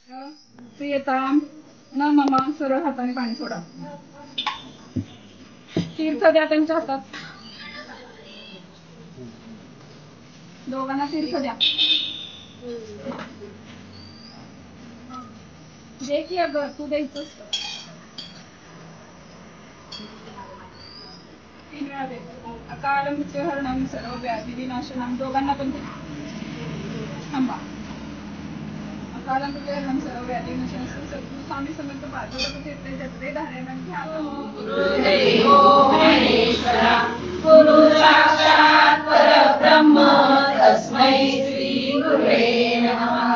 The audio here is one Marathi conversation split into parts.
प्रियताम न मम सरळ हाताने पाणी सोडा. तीर्थ द्या त्यांच्या हातात. दोघांना तीर्थ द्या. दे की अगं, तू द्यायचं असतं. 3 वेळा दे. अकाल मृत्युहरणं सर्व व्याधी विनाशनम. दोघांना पण दे. थांबा. अकाल मृत्युहरणं सर्व व्याधी विनाशनम. सद्गुरू स्वामी समर्थ पादुका तीर्थे जत्रे धारणं घ्यावं. गुरुदेवो महेश्वरा गुरु साक्षात् परब्रह्म तस्मै श्री गुरुवे नमः.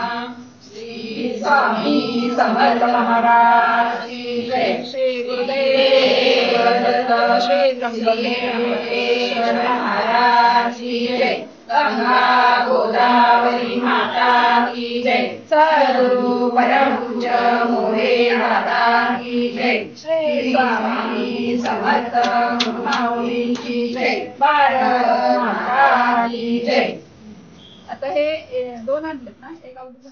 श्री स्वामी समर्थ महाराज की जय. श्री गुरुदेव दत्त श्री ब्रह्मदेव महाराज की जय. गंगा गोदावरी माता की जय. सद्गुरु परमपूज्य मोरे माता की जय. श्री स्वामी समर्थ माऊली की जय. बाळ महाराज की जय. आता हे 2 आणलेत ना, एक आवडीचं.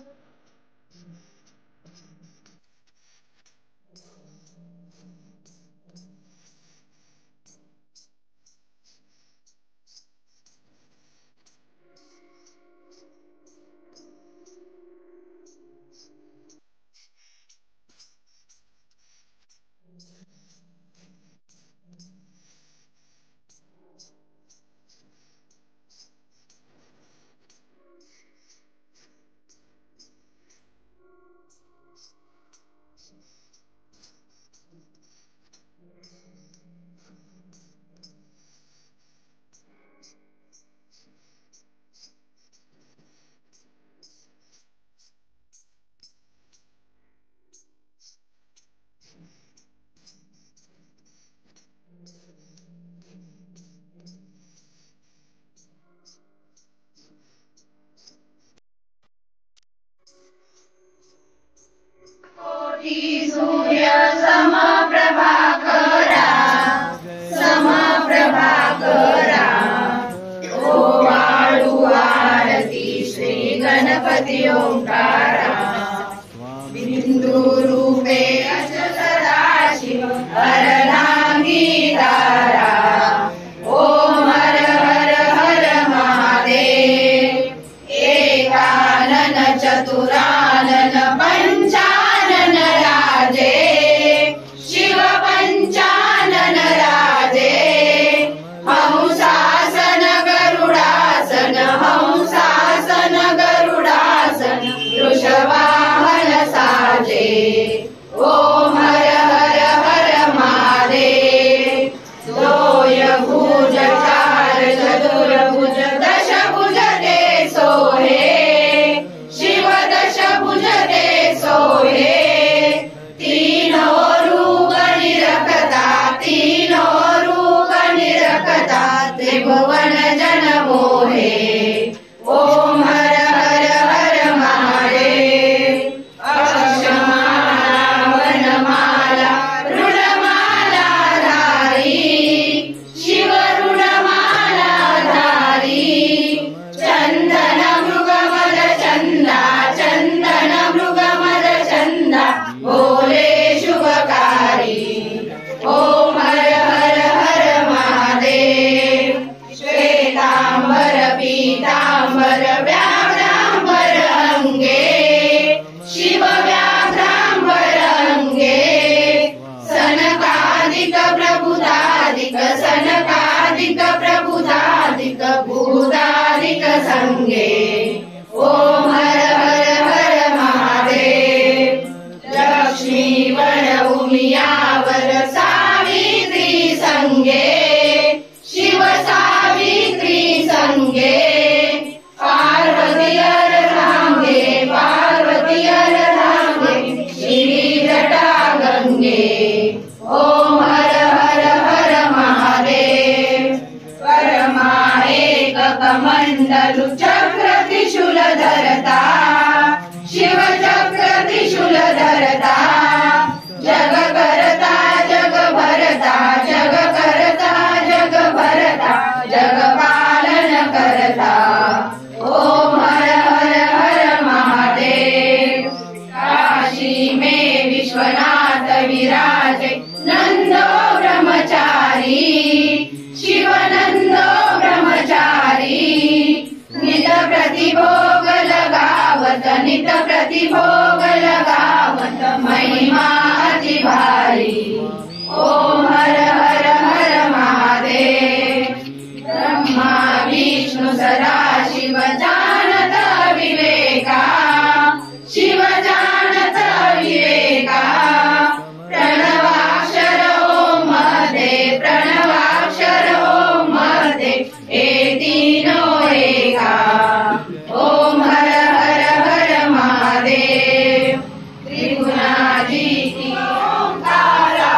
सूर्य समप्रभाकरा समप्रभाकरा. ओ वाळू आरती श्री गणपती ओंकारा. बिंदू रूपे अच्युत सदाशिव हरनांगीदारा. ओम हर हर हर महादेव. एकानन चतुरानन पंचानन राजे. शिव पंचानन राजे. हंसासन गरुडासन हंसासन गरुडासन वृषवाहन साजे. ओम हर हर हर महादेव. दोय भुज चार चतुर्भुज दशभुज ते सोहे. शिव दशभुज ते सोहे. तीनों रूप निरखता तीनों रूप निरखता त्रिभुवन जन मोहे. ओम हर हर हर महादेव. अक्षमाला वनमाला ऋणमाला धारी. शिव ऋणमाला धारी. चंदन मृगमद चंदा चंदन मृगमद चंदा भोले शुभकारी. ओम हर हर हर महादेव. श्वेतांबर पीतांबर व्याघ्रांबर अंगे. शिव व्याघ्रांबर अंगे. सनकादिक प्रभुतादिक सनकादिक प्रभुतादिक भूतादिक संगे. ओम हर हर हर महादेव. लक्ष्मी वन उमियावर सावित्री संगे. शिव सावित्री संगे. पार्वती अर्धांगे पार्वती अर्धांगे. श्री जटा गंगे. ओम हर हर हर महादेव. परमा एक कमंडलु चक्र नित प्रतिभोग लगावत महिमा अति भारी। ओम हर हर हर महादेव। ब्रह्मा विष्णु सदा शिव जानत विवेका, शिव जानत विवेका। प्रणवाक्षर ओम मध्ये, प्रणवाक्षर ओम मध्ये, हे तीनो एका। ओम हर हर हर महादेव। त्रिगुणातीत ओंकारा,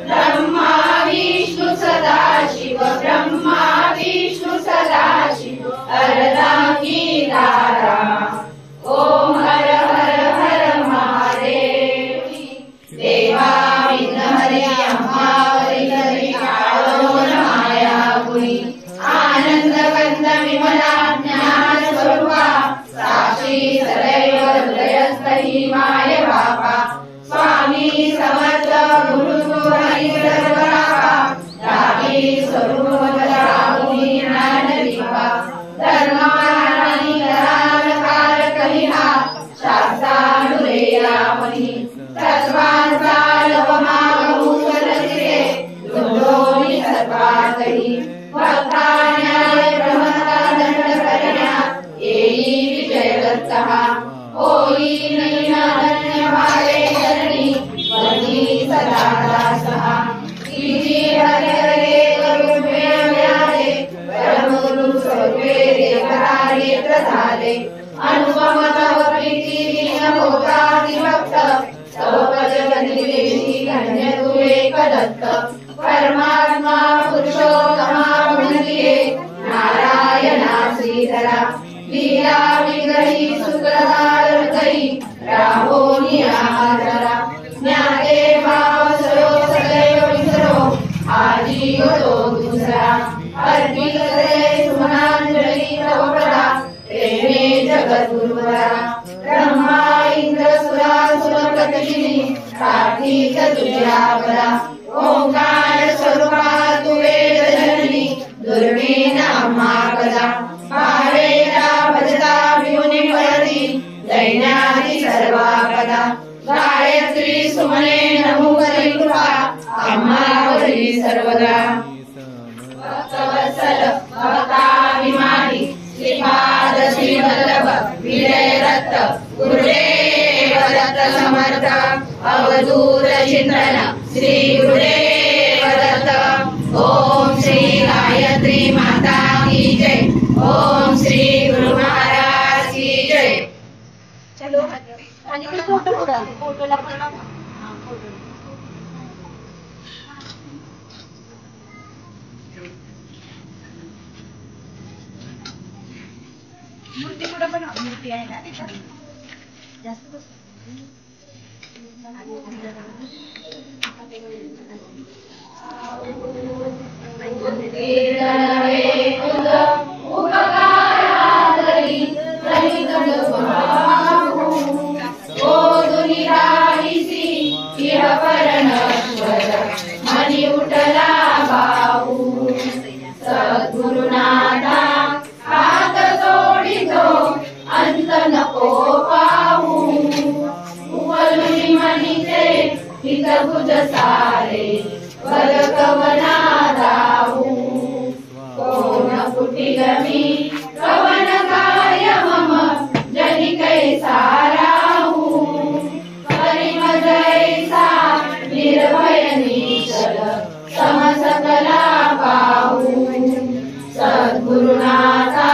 ब्रह्मा विष्णु सदा शिव, ब्रह्मा विष्णु सदा शिव अर्धांगीकारा। ओम हर हर हर महादेव। देवा विघ्नहरि अम्मा हरि काळो न माया गुणी। आनंद कंद विमला ज्ञान स्वरूपा, साक्षी सदैव हृदयस्थी माय बापा। स्वामी समर्थ गुरु हरि सर्वरापा, राही स्वरूप राहुनी ज्ञान दीपा। धर्मानी कराल कलिहा, शास्त्रानुरेया मनी। तत्वांचा लवमागू सरसिरे, दुर्दोनी सर्वातही। भक्तान्याय ब्रह्मता दंड करण्या, येई विजय दत्तहा। होई नैनान्य भावे धरणी, वनी सदा दासहा। तिची हरे हरे करू व्याले, परमगुरु सर्वे देवहारे प्रसादे। अनुपम तव प्रीती दीन होता विभक्त, तव भजन दिलेली धन्य तू एक दत्त। परमात्मा पुरुषोत्तमा म्हणिये, नारायणा श्रीधरा। लीला विग्रही सुखदार हृदयी, राहोनी आदरा। ज्ञाते भाव सरो सदैव विसरो, आजी तो दुसरा। अर्पित करे सुमनांजली तव पदा, प्रेमे जगत गुरुवरा। ब्रह्मा इंद्र सुरासुर प्रतिनिधी, कार्तिक तुझ्या पदा। ओंकार स्वरूपा तू वेद जननी, दुर्बीन अम्मा कदा। भावेला भजता भिवनी पळती, दैन्यादी सर्वा पदा। गायत्री सुमने नमो करी कृपा, अम्मावरी सर्वदा। भक्तवत्सल भक्ताभिमानी, श्रीपाद श्रीवल्लभ विजय दत्त। गुरुदेव दत्त समर्थ, अवधूत चिंतन श्री गुरुदेव दत्त। ओम श्री गायत्री माता की जय। ओम श्री गुरु महाराज की जय। चलो आणि फोटोला मूर्ती कुठं पण मूर्ती आहे ना जास्त मनी उठला बाबू सद्गुरुनाथा, हात जोडितो अंत नको पाहू। उवलुनी मनीचे हित गुज सारे, वरकवना दाऊ। कोण कुटिल मी कवन कार्य मम, जनी कैसा राहू। परिम जैसा निर्भय निश्चल, समसकला पाहू। सद्गुरुनाथा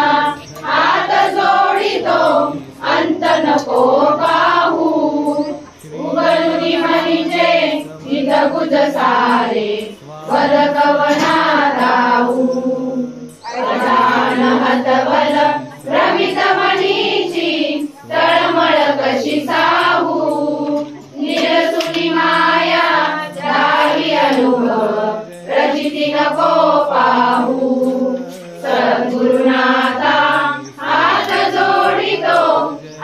हात जोडितो अंत नको पाहू। उगलुनी मनीचे हित गुज सारे, वरकवना दाऊ। अजान हतबल भ्रमित मनीची, तळमळ कशी साहू। निरसुनी माया दाही अनुभव, प्रचिती नको पाहू। सद्गुरुनाथा हात जोडितो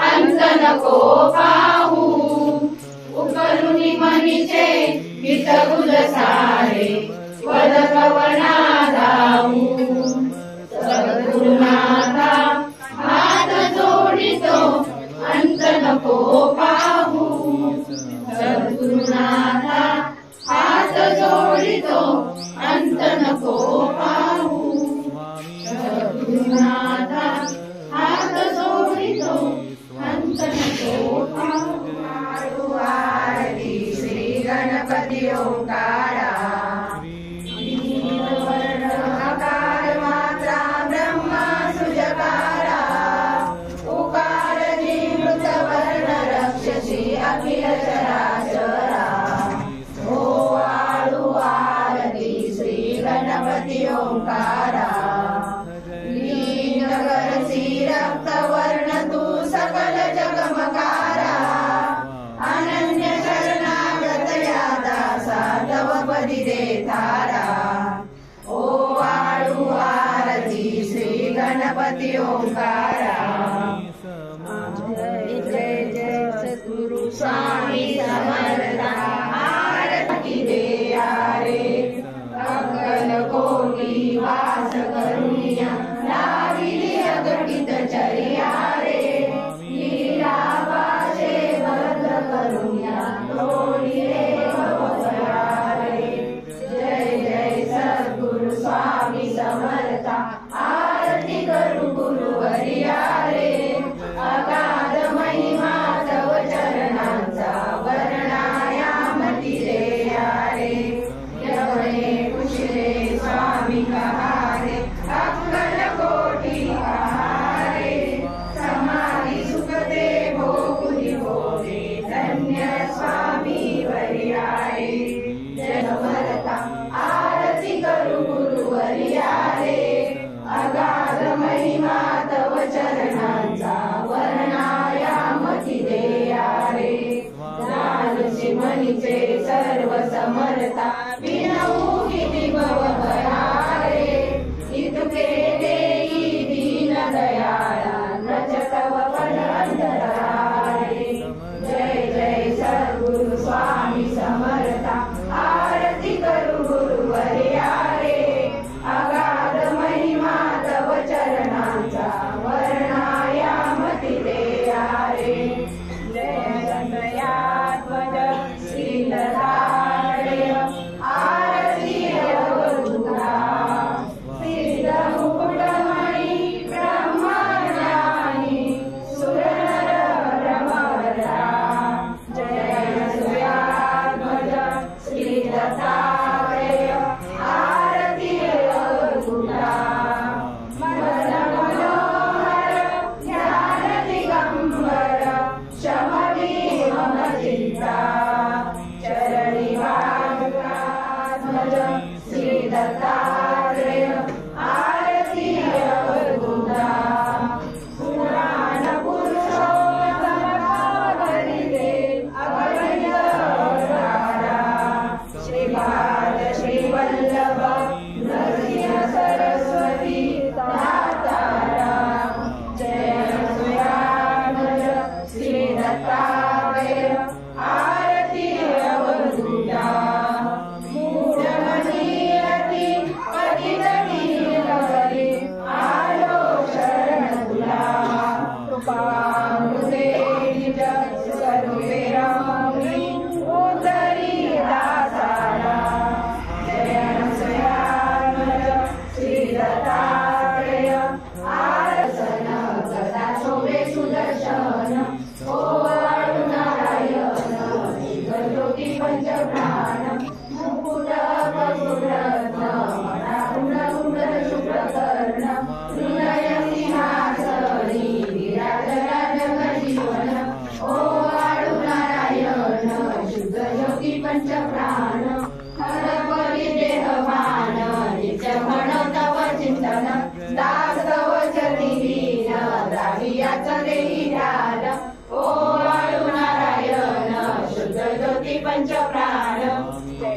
अंत नको पाहू। उकलुनी मनीचे हित गुज सारे, वरकवना दाऊ। सद्गुरुनाथा हात जोडितो गणपती ओंकारा आकार मात्रा ब्रह्मा सुजकारा उकार जीवृत वर्ण रक्षसी अखिल चराचरा ओ आळू आरती श्री गणपती ओंकारा लीनगरसी रक्त वर्ण तू सकल जगमकारा अनन्य शरणागत या दासा तव पदी दे थारा ओ आळू आरती श्री गणपती ओंकारा जय जय सद्गुरु स्वामी समर्था आरती दे यारे अक्कल कोटी वास करुनिया लाविली अगटित चर्या रे लीला वाशे भद्र करुनिया तोडिले भवभया रे जय जय सद्गुरु स्वामी समर्था आरती करू गुरुवर्या रे अगाध महिमा तव चरणांचा वर्णायामती रे यारे यवने कुशले स्वामी कहारे अक्कल कोटी कहारे समाधी सुखते भोगुनी भोगे धन्य स्वामी वर्यारे जनमरता आरती करू गुरुवर्या रे अगाध महिमा तव चरणांचा वर्णायामती दे यारे लालची मनीचे सर्व समर्था विनवू किती भवभयारे इतके देई दीन दयाळा रचतव पद अंतराळे जय जय सद्गुरु स्वामी समर्था आरती करू गुरुवर्या रे अगाध महिमा तव चरणांचा वर्णायामती दे यारे जय दयात्मज श्रीलताडय आरती अवधूता सिद्ध मुकुटमणि ब्रह्मज्ञानी सुरनर रमवरा जय सूर्यात्मज श्रीलताडय आरती अवधूता मदन मनोहर ध्यान दिगंबर शमवी मम चिंता चरणी वाग्रात्मज श्री दत्तात्रेय आरती अवधूता पुराण पुरुषोत्तम भावगरिते अगणित राजा श्रीपाद श्रीवल्लभ नरसिंह सरस्वती दातारा जय सूर्यात्मज श्री दत्तात्रेय आरती अवधूता मूढमनीयती पतित नीलकरी आलो शरण तुला कृपामृते निज स्वरूपे रमणी उतरी दासाला जय सूर्यात्मज श्री दत्तात्रेय आरसन गदा शोभे सुदर्शन ओ आळू नारायण ज्योती पंचप्राण मुकुट करुरत्न मणाकुंड शुभ्रकर्ण हृदय सिंहासनी विराजराजगजीवन ओ आळू नारायण शुद्ध ज्योती पंचप्राण हरपरी देहभान नित्य म्हण तव चिंतन दास तव चरिहीन द्रावियाच देही ध्यान ओ आळू नारायण शुद्ध ज्योती पंचप्राण जय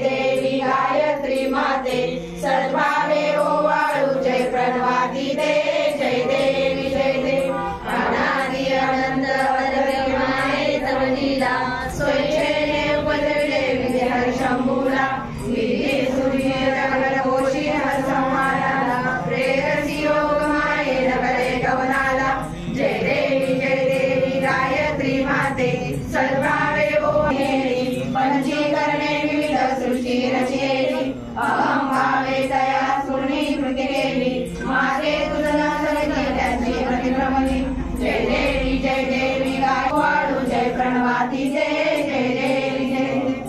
देवी गायत्री माते सद्भावे ओ आळू जय प्रणवाती दे जय देवी अनादि अनंत अद्वैत माये तव लीला स्वच्छेने उपजविले विजय हर शंभूला विधी सूर्य रगड घोषी हर संहाराला प्रेयसी योग माये नगरे कवनाला जय देवी गायत्री माते सद्भावे ओ पंचीकरणे विविध सृष्टी रचेली अहम भावे तया स्फुरणी कृती केली माते तुझा सगळे त्यांची प्रतिक्रमणी जय देवी गायवाडू जय प्रणवाती जय जय देवी जय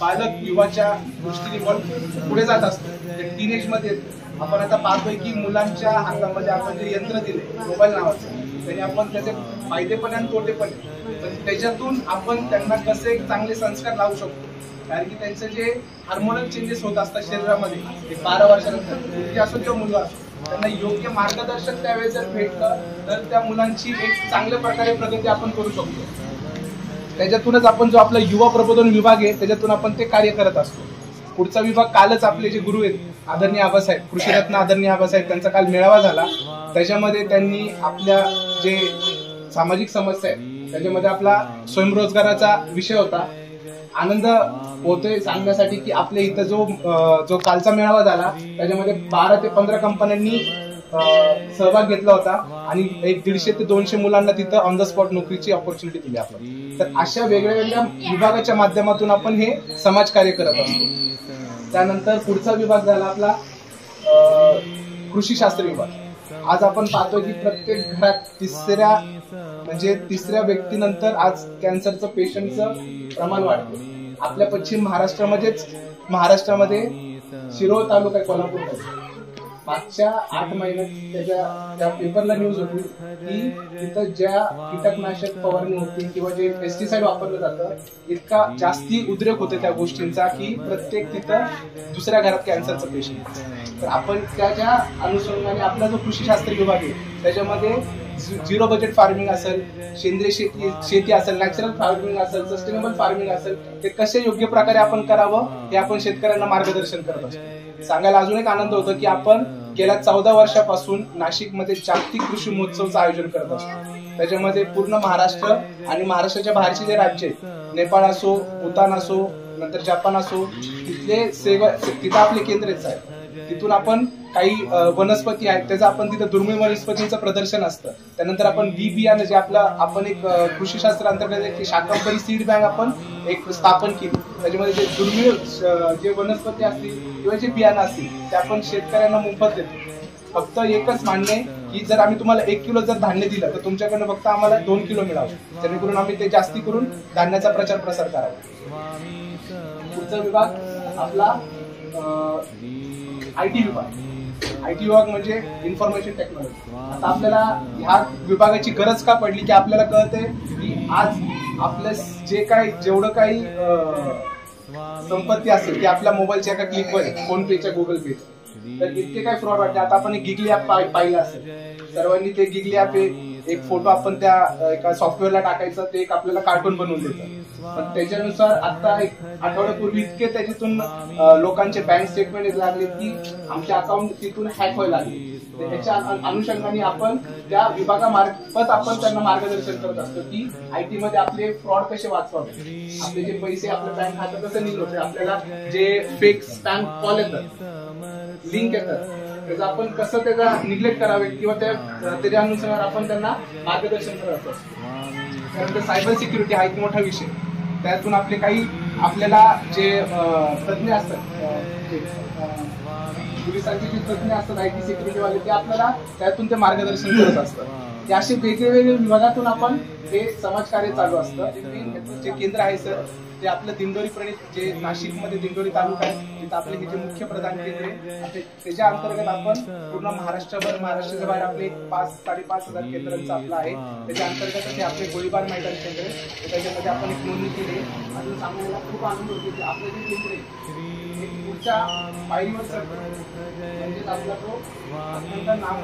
बालक युवाच्या दृष्टीने पण पुढे जात असतो. ते टीनेज मध्ये आपण आता पाहतोय की मुलांच्या हातामध्ये आपण जे यंत्र दिले मोबाईल नावाचं, त्याने आपण त्याचे फायदे पण आणि तोटे पण, पण त्याच्यातून आपण त्यांना कसे एक चांगले संस्कार लावू शकतो. कारण की त्यांचं जे हार्मोनल चेंजेस होत असतात शरीरामध्ये, एक 12 वर्षानंतर मुलगी असो किंवा मुलगा असो, त्यांना योग्य मार्गदर्शन त्यावेळेस जर भेटलं तर त्या मुलांची एक चांगल्या प्रकारे प्रगती आपण करू शकतो. त्याच्यातूनच आपण जो आपला युवा प्रबोधन विभाग आहे त्याच्यातून आपण ते कार्य करत असतो. पुढचा विभाग कालच आपले जे गुरु आहेत आदरणीय आबासाहेब, कृषीरत्न आदरणीय आबासाहेब, त्यांचा काल मेळावा झाला. त्याच्यामध्ये त्यांनी आपल्या जे सामाजिक समस्या आहेत त्याच्यामध्ये आपला स्वयंरोजगाराचा विषय होता. आनंद होतोय सांगण्यासाठी की आपल्या इथं जो कालचा मेळावा झाला त्याच्यामध्ये 12 ते 15 कंपन्यांनी सहभाग घेतला होता आणि 150 ते 200 मुलांना तिथं ऑन द स्पॉट नोकरीची ऑपॉर्च्युनिटी दिली आपण. तर अशा वेगळ्या वेगळ्या विभागाच्या माध्यमातून आपण हे समाजकार्य करत असतो. त्यानंतर पुढचा विभाग झाला आपला कृषीशास्त्र विभाग. आज आपण पाहतो की प्रत्येक घरात तिसऱ्या व्यक्तीनंतर आज कॅन्सरचं पेशंटचं प्रमाण वाढतं. आपल्या पश्चिम महाराष्ट्रामध्ये शिरोळ तालुका कोल्हापूरमध्ये मागच्या 8 महिन्यात त्या पेपरला न्यूज होती की तिथं ज्या कीटकनाशक फवारणी होती किंवा जे पेस्टिसाइड वापरलं जातं इतका जास्ती उद्रेक होते त्या गोष्टींचा की प्रत्येक तिथं दुसऱ्या घरात कॅन्सरचं पेशंट. तर आपण त्याच्या अनुषंगाने आपला जो कृषीशास्त्र विभाग आहे त्याच्यामध्ये 0 बजेट फार्मिंग असेल, सेंद्रिय शेती असेल, नॅचरल फार्मिंग असेल, सस्टेनेबल फार्मिंग असेल, ते कसे योग्य प्रकारे आपण करावं हे आपण शेतकऱ्यांना मार्गदर्शन करत असतो. सांगायला अजून एक आनंद होतो की आपण गेल्या 14 वर्षापासून नाशिकमध्ये जागतिक कृषी महोत्सवचं आयोजन करत असतो. त्याच्यामध्ये पूर्ण महाराष्ट्र आणि महाराष्ट्राच्या बाहेरचे जे राज्य आहेत, नेपाळ असो, भूतान असो, नंतर जपान असो, तिथं आपले केंद्रच आहे. तिथून आपण काही वनस्पती आहेत त्याचं आपण तिथं दुर्मिळ वनस्पतींचं प्रदर्शन असतं. त्यानंतर आपण बी बियाणं जे आपण एक कृषीशास्त्र अंतर्गत एक शाकंभरी सीड बँक आपण एक स्थापन केली. त्याच्यामध्ये जे दुर्मिळ जे वनस्पती असतील किंवा जे बियाणं असतील ते आपण शेतकऱ्यांना मोफत देतो. फक्त एकच मान्य आहे की जर आम्ही तुम्हाला 1 किलो जर धान्य दिलं तर तुमच्याकडनं फक्त आम्हाला 2 किलो मिळावं, जेणेकरून आम्ही ते जास्ती करून धान्याचा प्रचार प्रसार करावा. पुढचा विभाग आपला आयटी विभाग म्हणजे इन्फॉर्मेशन टेक्नॉलॉजी. आता आपल्याला ह्या विभागाची गरज का पडली की आपल्याला कळते की आज आपल्या जेवढं काही संपत्ती असेल की आपल्या मोबाईलच्या एका क्लिकवर फोन पेच्या गुगल पे, तर इतके काय फ्रॉड वाटते. आता आपण एक गिगली ऍप पाहिलं असेल सर्वांनी. ते गिगली ऍप एक फोटो आपण त्या एका सॉफ्टवेअरला टाकायचं, ते एक आपल्याला कार्टून बनवून देतं. पण त्याच्यानुसार आता 1 आठवड्यापूर्वी इतके त्याच्यातून लोकांचे बँक स्टेटमेंट लागले की आमच्या अकाउंट तिथून हॅक व्हायला लागले. त्याच्या अनुषंगाने आपण त्या विभागामार्फत आपण त्यांना मार्गदर्शन करत असतो की आयटी मध्ये आपले फ्रॉड कसे वाचवावे, आपले जे पैसे आपल्या बँक खात्यात कसं निघते, आपल्याला जे फेक स्पॅम कॉल येतात, लिंक येतात, त्याचं आपण कसं त्याचा निग्लेक्ट करावे किंवा त्याच्या अनुसार आपण त्यांना मार्गदर्शन करत असतो. त्यानंतर सायबर सिक्युरिटी हा एक मोठा विषय. त्यातून आपल्याला जे तज्ञ असतात, पोलिसांचे जे तज्ञ असतात आयटी सिक्युरिटी वाले, ते आपल्याला त्यातून ते मार्गदर्शन करत असतात. ते असे वेगवेगळ्या विभागातून आपण हे समाजकार्य चालू असतं. जे केंद्र आहे सर ते आपलं दिंडोरी प्रणित, जे नाशिकमध्ये दिंडोरी तालुका आहे तिथं आपले हे जे मुख्य प्रधान केंद्र आहे त्याच्या अंतर्गत आपण पूर्ण महाराष्ट्राच्या बाहेर आपले 5-5.5 हजार केंद्रांचं आपलं आहे. त्याच्या अंतर्गत हे आपले गोळीबार मैदान केंद्र आहे. त्याच्यामध्ये आपण एक नोंदणी केली. अजून सांगायला खूप आनंद होतो की आपलं जे केंद्र आहे एक पुढच्या पायरीवर चढतो, म्हणजेच आपला तो अत्यंत नाम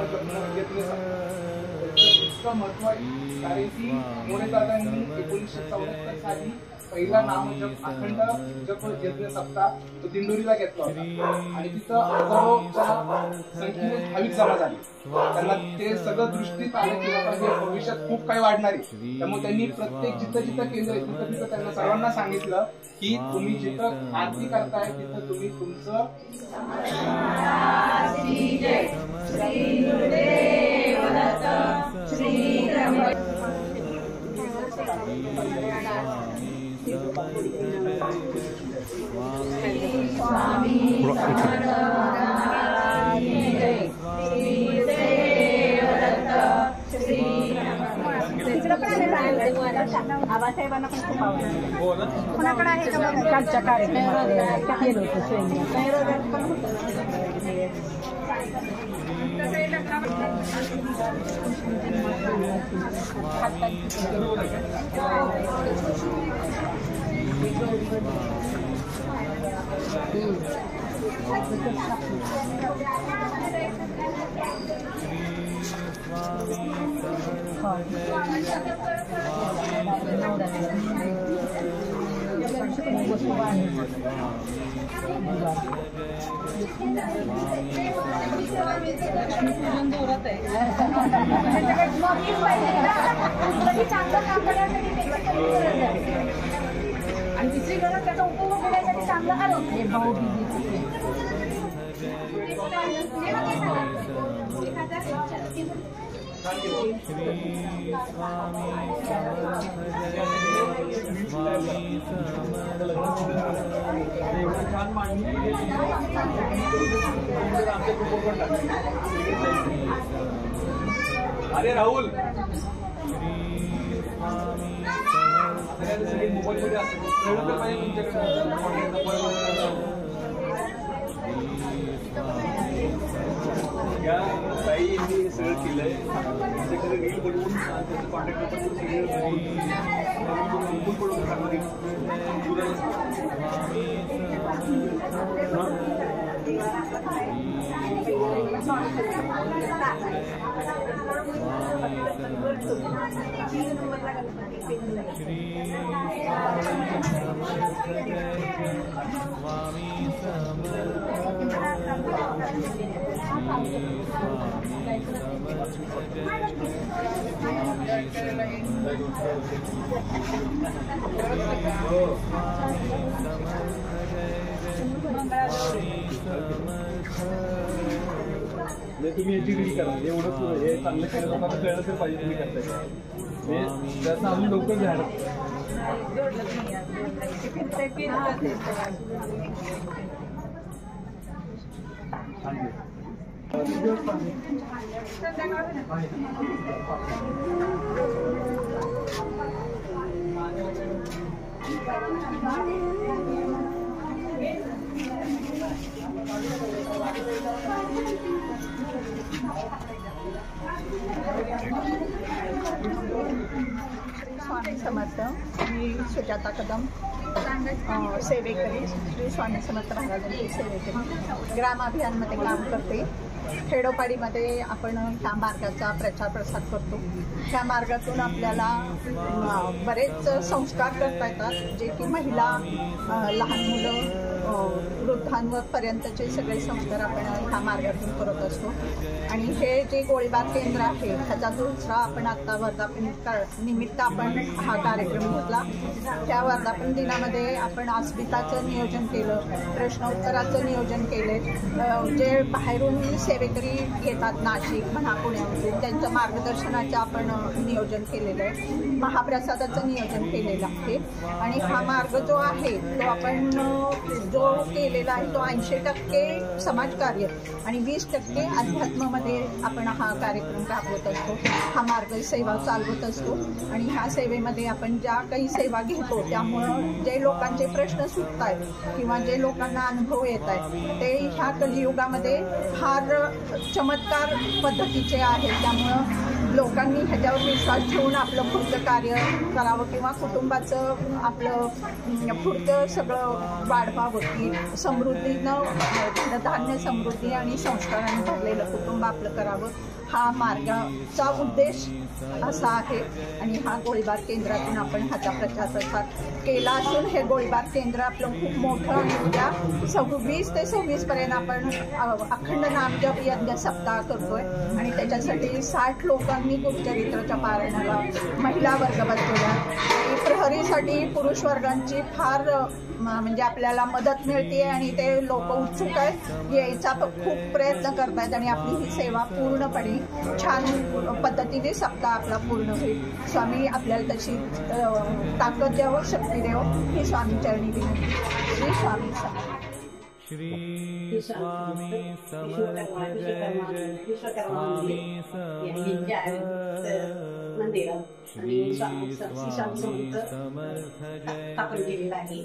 इतकं महत्व आहे. कारण की मोरे दादांनी 1974 साली पहिला नामजप अखंड जप यज्ञ सप्ताह तो दिंडोरीला घेतला होता आणि तिथं हजारोच्या संख्येने भाविक जमा झाले. त्यांना ते सगळं दृष्टीत आलं की बाबा हे भविष्यात खूप काही वाढणार आहे. त्यामुळे त्यांनी प्रत्येक जिथं केंद्र आहे तिथं त्यांना सर्वांना सांगितलं की तुम्ही जिथं आरती करताय तिथं तुम्ही तुमचं तिकडं पण आबासाहेबांना पण खूप आवडतं. हो ना. कोणाकडे आहे का बघा? कालच्या कार्यक्रमात केलं होतं स्वयंपाक पण होतं. आणि तिसरी गरज त्याचा उपयोग करण्यासाठी चांगलं आरोग्य भाऊ अरे राहुल या ताईंनी सगळं केलंय. त्यांच्याकडे रील बनवून त्याचं कॉन्टॅक्ट नंबर तुम्ही याची रील करा. एवढं हे चांगलं केलं लोकांना कळलं तर पाहिजे तुम्ही करताय. त्याचं अजून लवकर झालं. स्वामी समर्थ. मी सुजाता कदम, सेवेकरी, श्री स्वामी समर्थ महाराजांची सेवेकरी. ग्रामाभियानमध्ये काम करते. खेडोपाडीमध्ये आपण ह्या मार्गाचा प्रचार प्रसार करतो. ह्या मार्गातून आपल्याला बरेच संस्कार करता येतात, जे की महिला, लहान मुलं, वृद्धांपर्यंतचे सगळे संस्कार आपण ह्या मार्गातून करत असतो. आणि हे जे गोळीबार केंद्र आहे ह्याचा दुसरा आपण आता वर्धापन निमित्त आपण हा कार्यक्रम घेतला. त्या वर्धापन दिनामध्ये आपण अस्मिताचं नियोजन केलं, प्रश्नोत्तराचं नियोजन केले. जे बाहेरून सेवेकरी येतात, नाशिक म्हणा, पुण्यामधून, त्यांचं मार्गदर्शनाचं आपण नियोजन केलेलं आहे. महाप्रसादाचं नियोजन केलेलं आहे. आणि हा मार्ग जो आहे तो आपण जो केलेला आहे तो 80% समाजकार्य आणि 20% अध्यात्मामध्ये आपण हा कार्यक्रम राबवत असतो. हा मार्ग सेवा चालवत असतो. आणि ह्या सेवेमध्ये आपण ज्या काही सेवा घेतो त्यामुळं जे लोकांचे प्रश्न सुटत आहेत किंवा जे लोकांना अनुभव येत आहेत ते ह्या कलियुगामध्ये फार चमत्कार पद्धतीचे आहेत. त्यामुळं लोकांनी ह्याच्यावर विश्वास ठेवून आपलं पुढचं कार्य करावं किंवा कुटुंबाचं आपलं पुढचं सगळं वाढवावं, की समृद्धीनं धान्य समृद्धी आणि संस्कारांनी भरलेलं कुटुंब आपलं करावं, हा मार्गाचा उद्देश असा आहे. आणि हा गोळीबार केंद्रातून आपण ह्याचा प्रचार प्रसार केला असून हे गोळीबार केंद्र आपलं खूप मोठं आणि उद्या 20 ते 26 पर्यंत आपण अखंड नामजप यज्ञ सप्ताह करतोय. आणि त्याच्यासाठी 60 लोकांनी गुरुचरित्राच्या पारायणाला महिला वर्ग बसवला. प्रहरीसाठी पुरुष वर्गांची फार म्हणजे आपल्याला मदत मिळते आणि ते लोक उत्सुक आहेत, यायचा खूप प्रयत्न करतायत आणि आपली ही सेवा पूर्णपणे छान पद्धतीने सप्ताह आपला पूर्ण होईल. स्वामी आपल्याला तशी ताकद द्यावं, शक्ती द्यावं ही स्वामी चरणी विनंती. श्री स्वामी समर्थ. श्री स्वामी समर्थ. जय जय स्वामी समर्थ. मंदिरात आणि स्वामी समर्थ स्थापन केलेलं आहे.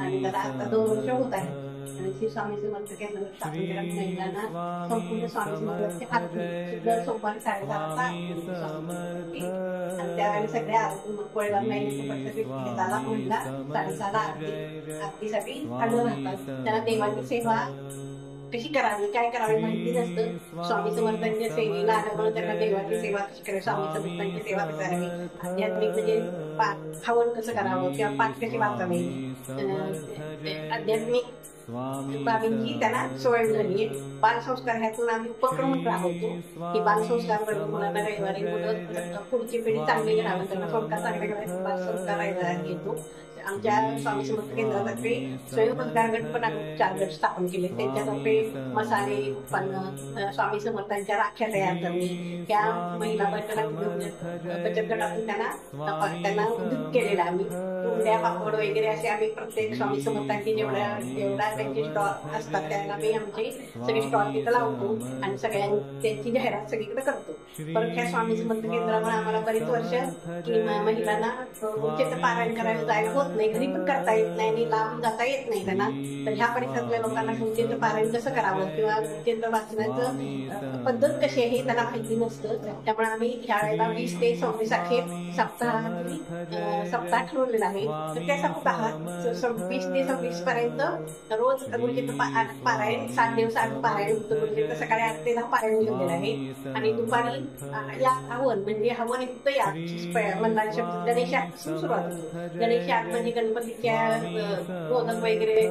आणि त्याला आता 2 वर्ष होत आहे. आणि श्री स्वामी समर्थ केंद्र स्थापन केल्या महिलांना संपूर्ण स्वामी समर्थांचे आरती दर सोमवारी 10:30 आणि त्यावेळी सगळ्या परिवार महिला महिला 10:30 आरतीसाठी हजर राहतात. त्यांना देवाची सेवा कशी करावी काय करावी माहिती नसतं. स्वामी समर्थांच्या सेवेला आल्यामुळे त्यांना देवाची सेवा कशी करावी, स्वामी समर्थांची सेवा कशी करावी, आध्यात्मिक म्हणजे हवन कसं करावं किंवा पाठ कशी वाचावी, आध्यात्मिक बाबींची त्यांना सवय झाली आहे. बालसंस्कार ह्यातून आम्ही उपक्रम राबवतो की बालसंस्कार करून मुलांना रविवारी मुलं पुढची पिढी चांगली घडावं, त्यांना संस्कार चांगले करायचे बालसंस्कार घेतो. आमच्या स्वामी समर्थ केंद्रातर्फे स्वयंरोजगार गट पण आम्ही 4 गट स्थापन केले. त्यांच्यातर्फे मसाले उत्पन्न, स्वामी समर्थांच्या राख्या तयार करणे, त्या महिला बचत गटातून त्यांना मदत केलेला आम्ही उंड्या पापड वगैरे असे आम्ही प्रत्येक स्वामी समर्थांची जेवढा त्यांचे स्टॉल असतात त्याला आम्ही आमचे सगळे स्टॉल तिथं लावतो आणि त्यांची जाहिरात सगळीकडे करतो. परत ह्या स्वामी समर्थ केंद्रामुळे आम्हाला बरीच वर्ष की महिलांना उच्च पारायण करायला जायला होत नाही, घरी पण करता येत नाही आणि लांब जाता येत नाही त्यांना. तर ह्या परिसरातल्या लोकांना उच्च पारायण कसं करावं किंवा उच्च वाचनाचं पद्धत कशी आहे हे त्यांना माहिती नसतं. त्यामुळे आम्ही ह्या वेळेला 20 ते 26 अखेर सप्ताह ठरवलेला आहे. तर त्या सप्ताहात 20 ते 26 पर्यंत रोज गुरुचरित्र पारायण 7 दिवस आम्ही पारायण होतं. गुरुचरित्र सकाळी 8 ते 10 पारायण घेतलेलं आहे आणि दुपारी या हवन म्हणजे हवन युक्त या गणेशापासून सुरुवात होतो. गणेशात म्हणजे गणपतीच्या मोदक वगैरे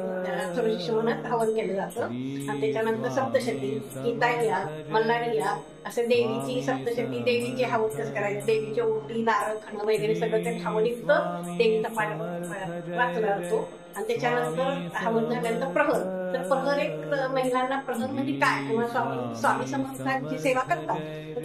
म्हणत हवन केलं जातं आणि त्याच्यानंतर सप्तशती, गीताया, मल्हारिया असं देवीची सप्तशती, देवीचे हवन कसं करायचं, देवीची ओटी नारळ खाणं वगैरे सगळं ते हवन युक्त देवीचा पाठ वाचला जातो. आणि त्याच्यानंतर हवन झाल्यानंतर प्रहर. तर प्रहर एक महिलांना प्रहर म्हणजे काय किंवा स्वामी समर्थांची सेवा करतात.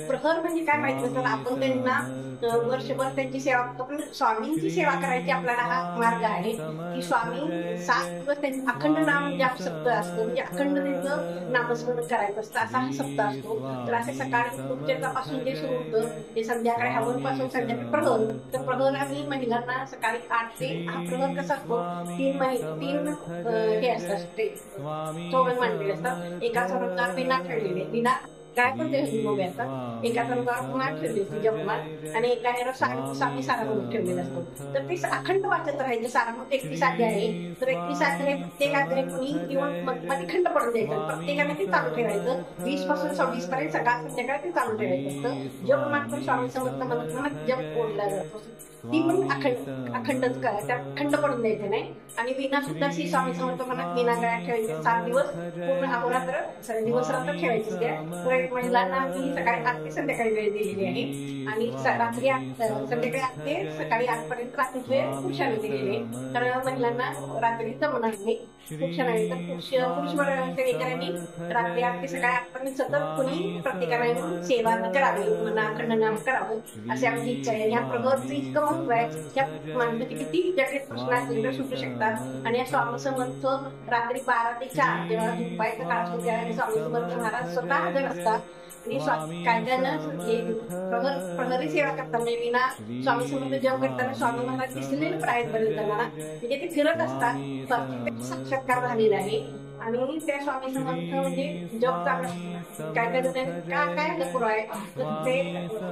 प्रहर म्हणजे काय माहिती नसतं. आपण त्यांना वर्षभर त्यांची सेवा करतो पण स्वामींची सेवा करायची आपल्याला हा मार्ग आहे की स्वामी 7 दिवस त्यांनी अखंड नाम जाप सप्ताह असतो म्हणजे अखंड त्यांचं नामस्मरण करायचं असतं असा हा सप्ताह असतो. तर असे सकाळी उपचारापासून जे सुरू होतं ते संध्याकाळी हवन पासून संध्याकाळी प्रहर. तर प्रहर आम्ही महिलांना सकाळी 8 ते हा प्रहर कसा असतो 3 हे असतात चोरण मांडलेले असतात. एका चौरंगावर विना ठेवलेले विना काय पण ते उभे असतात. एका चौरंगावर पुन्हा ठेवली असते जपमाळ आणि एका ह्याला स्वामी सारामृत ठेवलेलं असतो. तर ते अखंड वाचत राहायचं. सारामृत 31 अध्याय आहे. तर 31 अध्याय प्रत्येकाकडे कुणी किंवा मध्ये खंड पडून द्यायचं. प्रत्येकाने ते चालू ठेवायचं. 20 पासून 26 पर्यंत सकाळ संध्याकाळ ते चालू ठेवायचं असतं. जप मात्र स्वामी समर्थ म्हणत जप बोलला जातो. ती पण अखंडच करायचं. खंड पडून द्यायचं नाही. आणि विना सुद्धा श्री स्वामी समर्थ म्हणत विना गळ्यात ठेवायचे. 7 दिवस पूर्ण अहोरात्र दिवस रात्र ठेवायचे त्या महिलांना आम्ही सकाळी 8 ते संध्याकाळी वेळ दिलेली आहे आणि रात्री संध्याकाळी 8 ते सकाळी 8 पर्यंत रात्री वेळ पुरुषांना दिलेली आहे. तर महिलांना रात्री जमणार नाही. पुरुषांना पुरुष सेवेकरांनी रात्री 8 ते सकाळी 8 पर्यंत सतत कुणी प्रत्येकाने सेवा करावी म्हणा अखंड नाम करावं अशी आमची इच्छा आहे. या प्रगतीचं इतकं महत्व आहे. त्या माणसाचे किती जटिल प्रश्न असतील तर सुटू शकतात. आणि या स्वामी समर्थ रात्री 12 ते 4 जेव्हा झोपायचं काळ असतो त्यावेळी स्वामी समर्थ महाराज स्वतः हजर असतात. आणि कायद्यानं प्रहरी सेवा करताना विना स्वामी समर्थ जप करताना स्वामी महाराज दिसलेले प्रायत बरेच जणांना म्हणजे ते फिरत असतात. साक्षात्कार झालेला आहे. आणि त्या स्वामी समर्थ म्हणजे जप काय पुरं आहे ते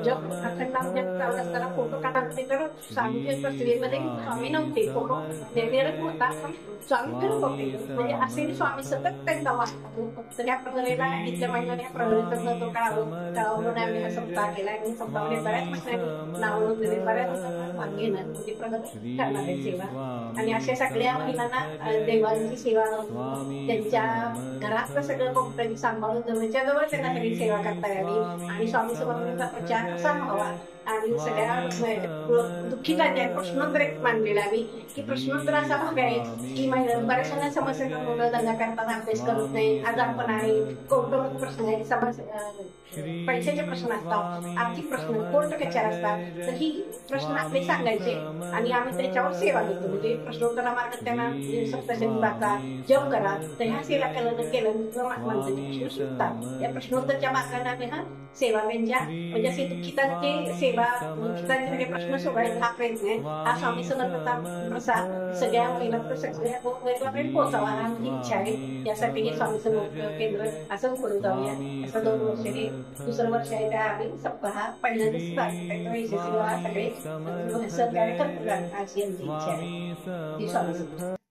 जप अखंड जप चालत असताना फोटो काढायचे तर स्वामीच्या प्रक्रियेमध्ये स्वामी नव्हते. फोटो निर्णयच होता पण स्वामी करत होते. म्हणजे असे स्वामी सतत त्यांचा वाचतात. तर या प्रहरेला इथल्या महिन्याने या प्रहरेचं महत्व कळावं म्हणून आम्ही हा सप्ताह केला. आणि सप्ताहामध्ये बऱ्याच महिन्यांनी नाव नोंदले बऱ्याच भाग घेणार म्हणजे प्रहर करणारे सेवा. आणि अशा सगळ्या महिलांना देवांची सेवा त्यांच्या घरातलं सगळं कोणतरी सांभाळून जवळच्या जवळ त्यांना सगळी सेवा करता यावी आणि स्वामी समर्थांचा प्रचार कसा व्हावा आणि सगळ्या दुःखीला ज्या प्रश्नोत्तर मांडलेला आम्ही की प्रश्नोत्तर असा भाग आहे की बऱ्याचशा समस्या मुलं दंगा करताना अभ्यास करत नाही. आजारपण आहे, कौटुंबिक प्रश्न आहे, पैशाचे प्रश्न असतात, आर्थिक प्रश्न, कोर्ट कचेऱ्या असतात. तर ही प्रश्न आपले सांगायचे आणि आम्ही त्याच्यावर सेवा घेतो. म्हणजे प्रश्नोत्तरा मार्गात त्यांना सप्तशती वाचा, जप करा. तर ह्या सेवा केलं माणसाचे प्रश्न सुटतात. या प्रश्नोत्तरच्या मार्गाने आम्ही हा सेवा त्यांच्या म्हणजे असे दुःखितांचे सेवा सेवा त्यांचे प्रश्न सोडवायचा हा प्रयत्न आहे. हा स्वामी समर्थांचा प्रसाद सगळ्या महिलांना सगळ्या महिलांपर्यंत पोहोचावा हा माझी इच्छा आहे. यासाठी हे स्वामी समर्थ केंद्र असं पुढे जाऊया. असं 2 वर्ष हे 2रं वर्ष आहे त्या आम्ही सप्ताह पहिल्यांदाच सगळे सहकार्य करतो अशी आमची इच्छा आहे. स्वामी समर्थ.